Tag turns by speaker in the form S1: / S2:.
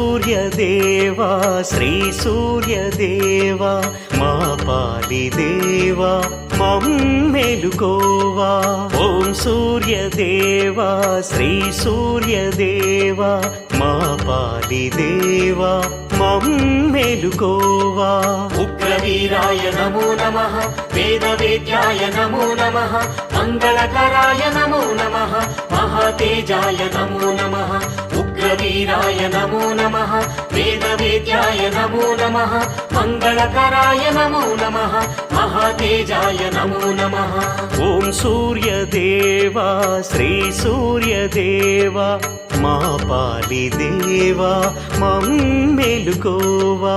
S1: సూర్యదేవా శ్రీ సూర్యదేవా మా పాలి దేవా మమ్మెలుకోవా. ఓం సూర్యదేవా శ్రీ సూర్యదేవా మా పాలి దేవా మమ్మెలుకోవా.
S2: ఉగ్రవీరాయ నమో నమః, వేదవేద్యాయ నమో నమః, మంగళకరాయ నమో నమః, మహాతేజాయ నమో నమః. ఉగ్రవీరాయ నమో నమః, వేదవేద్యాయ నమో నమః, మంగళకరాయ నమో నమః, మహాతేజాయ నమో నమః.
S1: ఓం సూర్యదేవా శ్రీ సూర్యదేవా మా పాలి దేవా మమ్మెలుకోవా.